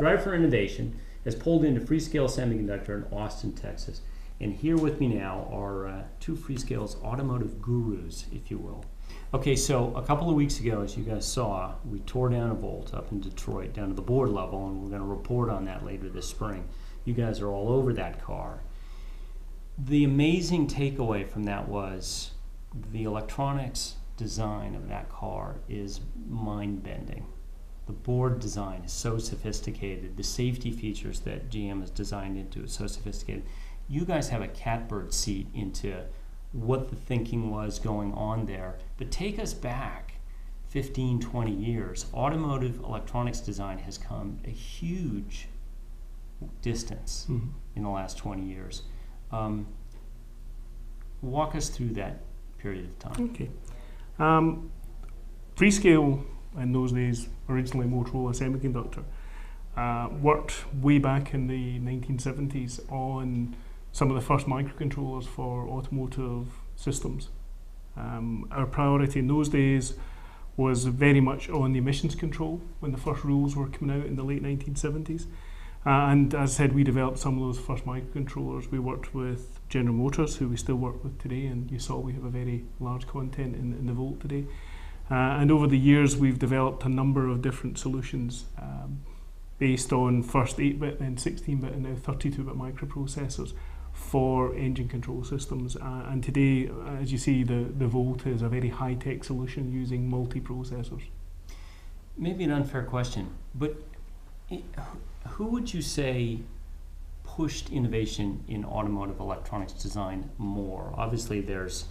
Drive for Innovation has pulled into Freescale Semiconductor in Austin, Texas. And here with me now are two Freescale's automotive gurus, if you will. Okay, so a couple of weeks ago, as you guys saw, we tore down a Volt up in Detroit, down to the board level, and we're going to report on that later this spring. You guys are all over that car. The amazing takeaway from that was the electronics design of that car is mind-bending. The board design is so sophisticated. The safety features that GM has designed into it so sophisticated. You guys have a catbird seat into what the thinking was going on there. But take us back 15, 20 years. Automotive electronics design has come a huge distance in the last 20 years. Walk us through that period of time. Okay. Freescale, in those days, originally Motorola Semiconductor, worked way back in the 1970s on some of the first microcontrollers for automotive systems. Our priority in those days was very much on the emissions control when the first rules were coming out in the late 1970s. And as I said, we developed some of those first microcontrollers. We worked with General Motors, who we still work with today, and you saw we have a very large content in the Volt today. And over the years, we've developed a number of different solutions based on first 8-bit, then 16-bit, and now 32-bit microprocessors for engine control systems. And today, as you see, the Volt is a very high-tech solution using multi-processors. Maybe an unfair question, but who would you say pushed innovation in automotive electronics design more? Obviously, there's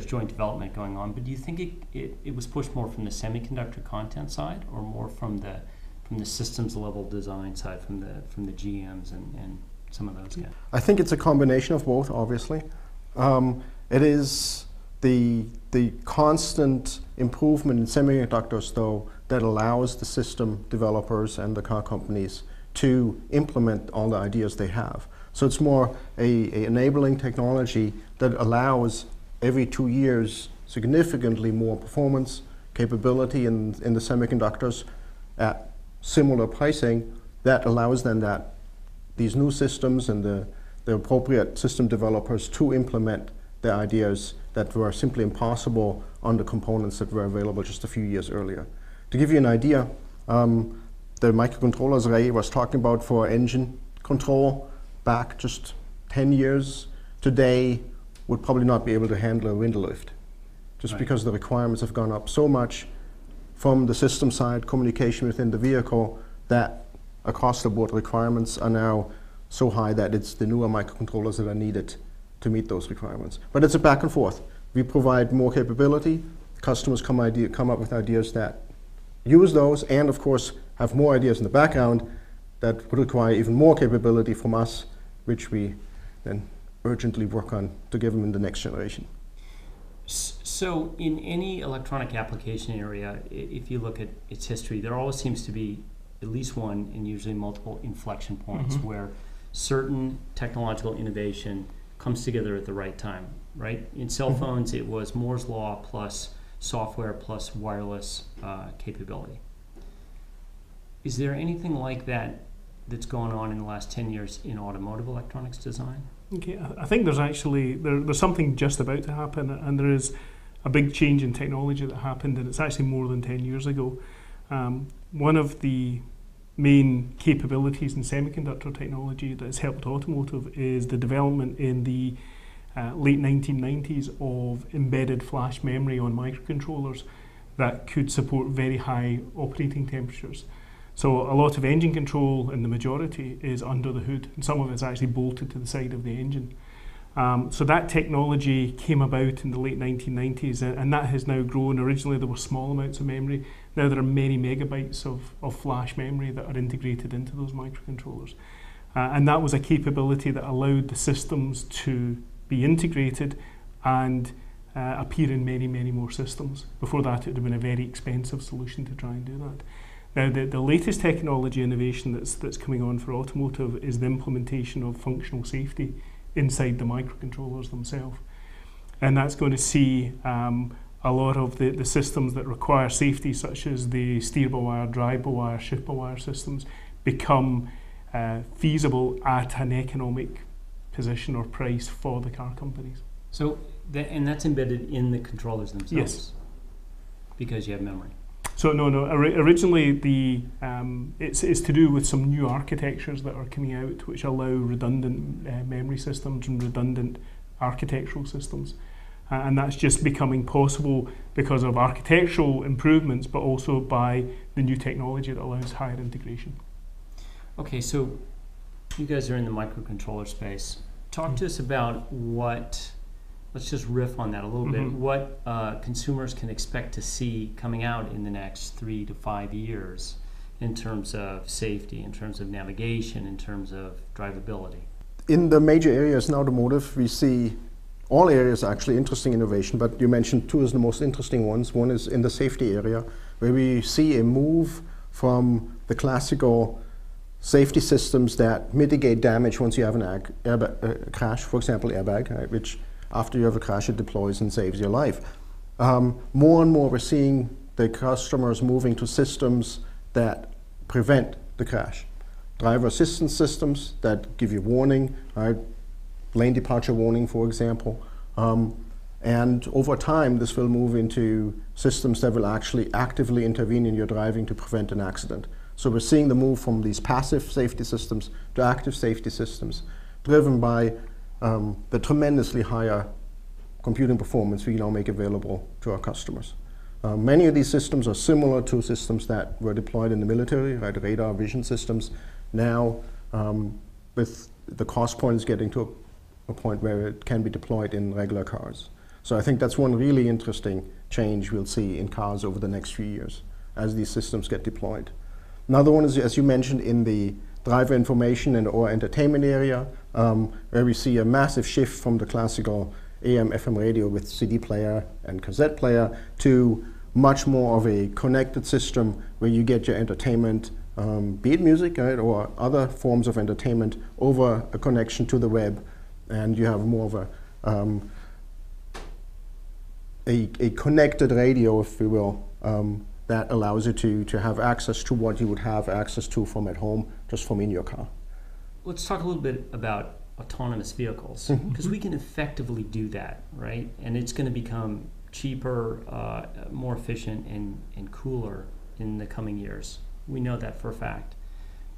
joint development going on, but do you think it was pushed more from the semiconductor content side, or more from the systems level design side, from the GMs and some of those guys? I think it's a combination of both. Obviously, it is the constant improvement in semiconductors, though, that allows the system developers and the car companies to implement all the ideas they have. So it's more a enabling technology that allows every 2 years significantly more performance capability in the semiconductors at similar pricing, that allows then that these new systems and the appropriate system developers to implement the ideas that were simply impossible on the components that were available just a few years earlier. To give you an idea, the microcontrollers Ray was talking about for engine control back just 10 years today would probably not be able to handle a window lift, just because the requirements have gone up so much from the system side, communication within the vehicle, that across the board requirements are now so high that it's the newer microcontrollers that are needed to meet those requirements. But it's a back and forth. We provide more capability, customers come up with ideas that use those, and of course have more ideas in the background that would require even more capability from us, which we then urgently work on to give them in the next generation. So in any electronic application area, if you look at its history, there always seems to be at least one and usually multiple inflection points where certain technological innovation comes together at the right time, right? In cell phones, it was Moore's Law plus software plus wireless capability. Is there anything like that that's gone on in the last 10 years in automotive electronics design? Okay, I think there's actually, there's something just about to happen, and there is a big change in technology that happened, and it's actually more than 10 years ago. One of the main capabilities in semiconductor technology that has helped automotive is the development in the late 1990s of embedded flash memory on microcontrollers that could support very high operating temperatures. So a lot of engine control, and the majority, is under the hood, and some of it's actually bolted to the side of the engine. So that technology came about in the late 1990s, and that has now grown. Originally there were small amounts of memory. Now there are many megabytes of flash memory that are integrated into those microcontrollers. And that was a capability that allowed the systems to be integrated and appear in many, many more systems. Before that, it would have been a very expensive solution to try and do that. Now, the latest technology innovation that's coming on for automotive is the implementation of functional safety inside the microcontrollers themselves. And that's going to see a lot of the systems that require safety, such as the steer-by-wire, drive-by-wire, shift-by-wire systems, become feasible at an economic position or price for the car companies. So, and that's embedded in the controllers themselves? Yes. Because you have memory? So no. Originally, it's to do with some new architectures that are coming out, which allow redundant memory systems and redundant architectural systems, and that's just becoming possible because of architectural improvements, but also by the new technology that allows higher integration. Okay, so you guys are in the microcontroller space. Talk to us about what. Let's just riff on that a little bit. What consumers can expect to see coming out in the next 3 to 5 years in terms of safety, in terms of navigation, in terms of drivability? In the major areas in automotive, we see all areas actually interesting innovation, but you mentioned two as the most interesting ones. One is in the safety area, where we see a move from the classical safety systems that mitigate damage once you have an crash, for example, airbag, right, which after you have a crash, it deploys and saves your life. More and more, we're seeing the customers moving to systems that prevent the crash. Driver assistance systems that give you warning, right? Lane departure warning, for example. And over time, this will move into systems that will actually actively intervene in your driving to prevent an accident. So we're seeing the move from these passive safety systems to active safety systems, driven by the tremendously higher computing performance we now make available to our customers. Many of these systems are similar to systems that were deployed in the military, right? Radar vision systems. Now, with the cost points getting to a point where it can be deployed in regular cars. So I think that's one really interesting change we'll see in cars over the next few years as these systems get deployed. Another one is, as you mentioned, in the driver information and or entertainment area, where we see a massive shift from the classical AM, FM radio with CD player and cassette player to much more of a connected system where you get your entertainment, be it music, right, or other forms of entertainment over a connection to the web, and you have more of a connected radio, if you will, that allows you to have access to what you would have access to from at home, just from in your car. Let's talk a little bit about autonomous vehicles, because we can effectively do that, right? And it's going to become cheaper, more efficient, and cooler in the coming years. We know that for a fact.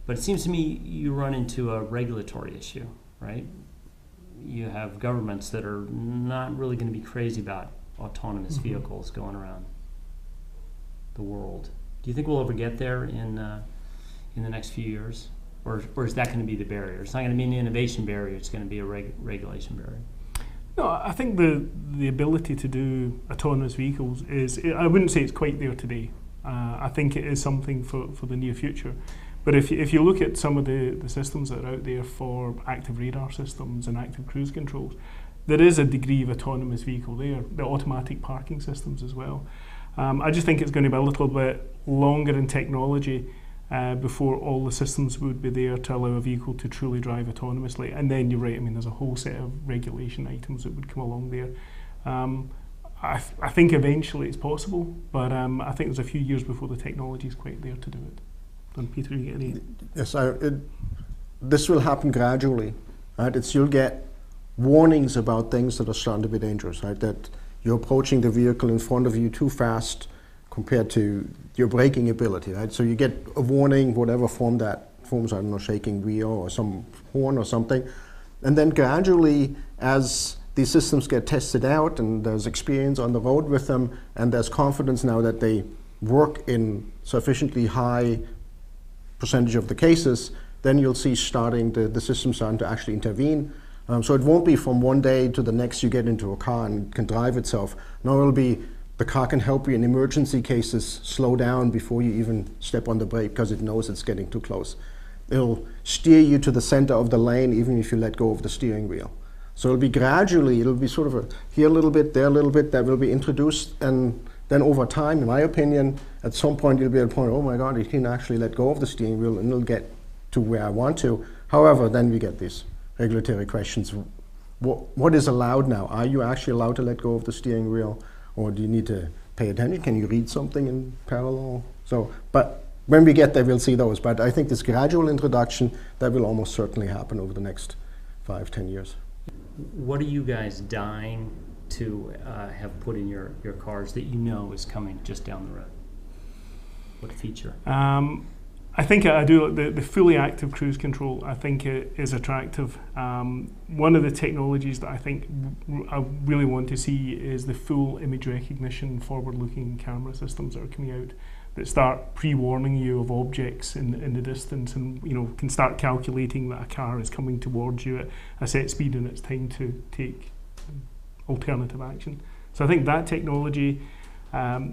But it seems to me you run into a regulatory issue, right? You have governments that are not really going to be crazy about autonomous vehicles going around the world. Do you think we'll ever get there in the next few years? Or is that going to be the barrier? It's not going to be an innovation barrier, it's going to be a regulation barrier. No, I think the ability to do autonomous vehicles is, I wouldn't say it's quite there today. I think it is something for the near future. But if you look at some of the systems that are out there for active radar systems and active cruise controls, there is a degree of autonomous vehicle there, the automatic parking systems as well. I just think it's going to be a little bit longer in technology before all the systems would be there to allow a vehicle to truly drive autonomously. And then you're right, I mean, there's a whole set of regulation items that would come along there. I think eventually it's possible, but I think there's a few years before the technology is quite there to do it. And Peter, you get any? Yes, this will happen gradually, right? You'll get warnings about things that are starting to be dangerous, right? That you're approaching the vehicle in front of you too fast compared to your braking ability, right? So you get a warning, whatever form that forms, I don't know, shaking wheel or some horn or something. And then gradually, as these systems get tested out and there's experience on the road with them, and there's confidence now that they work in sufficiently high percentage of the cases, then you'll see the system starting to actually intervene. So it won't be from one day to the next you get into a car and it can drive itself. No, it'll be the car can help you in emergency cases slow down before you even step on the brake because it knows it's getting too close. It'll steer you to the center of the lane even if you let go of the steering wheel. So it'll be gradually, it'll be sort of here a little bit, there a little bit, that will be introduced, and then over time, in my opinion, at some point you'll be at a point, oh my God, you can actually let go of the steering wheel and it'll get to where I want to. However, then we get these regulatory questions. What is allowed now? Are you actually allowed to let go of the steering wheel, or do you need to pay attention? Can you read something in parallel? So, but when we get there, we'll see those. But I think this gradual introduction, that will almost certainly happen over the next 5-10 years. What are you guys dying to have put in your cars that you know is coming just down the road? What feature? I think I do the fully active cruise control. I think it is attractive. One of the technologies that I think I really want to see is the full image recognition, forward-looking camera systems that are coming out that start pre-warning you of objects in the distance, and can start calculating that a car is coming towards you at a set speed and it's time to take alternative action. So I think that technology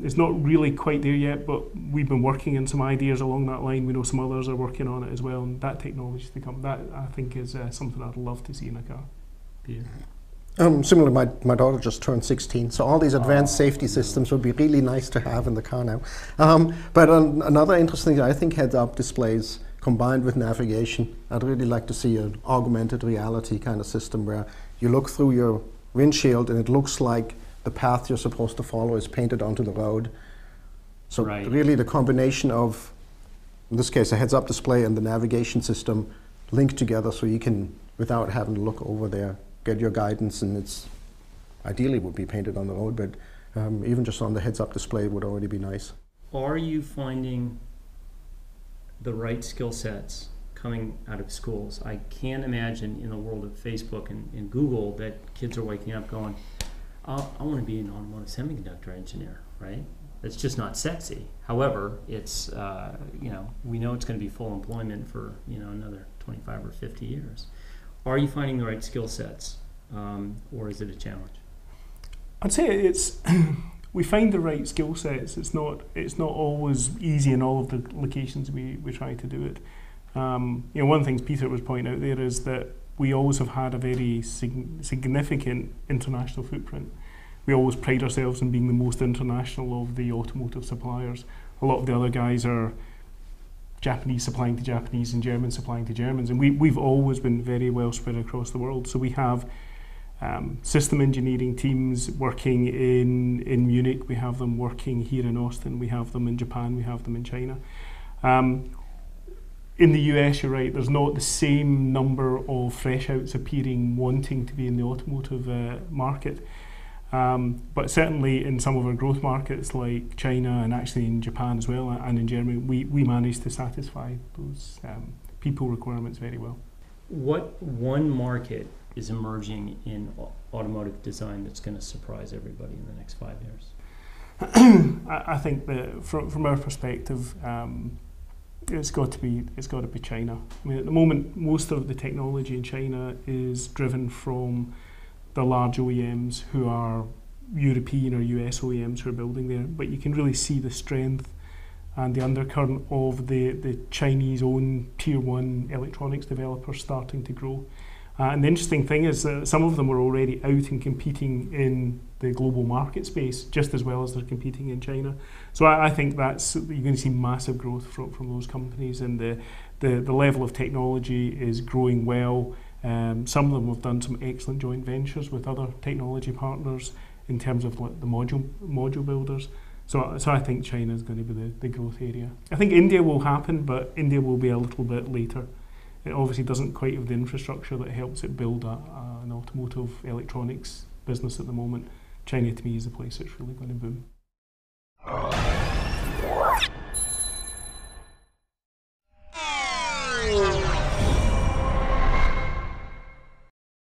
is not really quite there yet, but we've been working on some ideas along that line. We know some others are working on it as well, and that technology to come. That I think is something I'd love to see in a car. Similarly, my daughter just turned 16, so all these advanced safety systems would be really nice to have in the car now. But another interesting thing, I think heads-up displays combined with navigation. I'd really like to see an augmented reality kind of system where you look through your windshield and it looks like the path you're supposed to follow is painted onto the road. So really the combination of, in this case, a heads-up display and the navigation system linked together so you can, without having to look over there, get your guidance, and it's ideally would be painted on the road, but even just on the heads-up display would already be nice. Are you finding the right skill sets coming out of schools? I can't imagine in the world of Facebook and Google that kids are waking up going, I want to be an automotive semiconductor engineer, right? It's just not sexy. However, it's we know it's going to be full employment for another 25 or 50 years. Are you finding the right skill sets, or is it a challenge? I'd say it's we find the right skill sets. It's not always easy in all of the locations we try to do it. One of the things Peter was pointing out there is that we always have had a very significant international footprint. We always pride ourselves in being the most international of the automotive suppliers. A lot of the other guys are Japanese supplying to Japanese and Germans supplying to Germans, and we've always been very well spread across the world. So we have system engineering teams working in Munich, we have them working here in Austin, we have them in Japan, we have them in China. In the US, you're right, there's not the same number of fresh outs appearing wanting to be in the automotive market. But certainly in some of our growth markets like China and actually in Japan as well and in Germany, we managed to satisfy those people requirements very well. What one market is emerging in automotive design that's going to surprise everybody in the next 5 years? I think that from our perspective, it's got to be China. I mean, at the moment, most of the technology in China is driven from the large OEMs who are European or US OEMs who are building there, but you can really see the strength and the undercurrent of the Chinese own tier 1 electronics developers starting to grow. And the interesting thing is that some of them are already out and competing in the global market space just as well as they're competing in China. So I think you're going to see massive growth from those companies, and the level of technology is growing well. Some of them have done some excellent joint ventures with other technology partners in terms of the module builders. So I think China is going to be the growth area. I think India will happen, but India will be a little bit later. It obviously doesn't quite have the infrastructure that helps it build an automotive electronics business at the moment. China, to me, is the place that's really going to boom.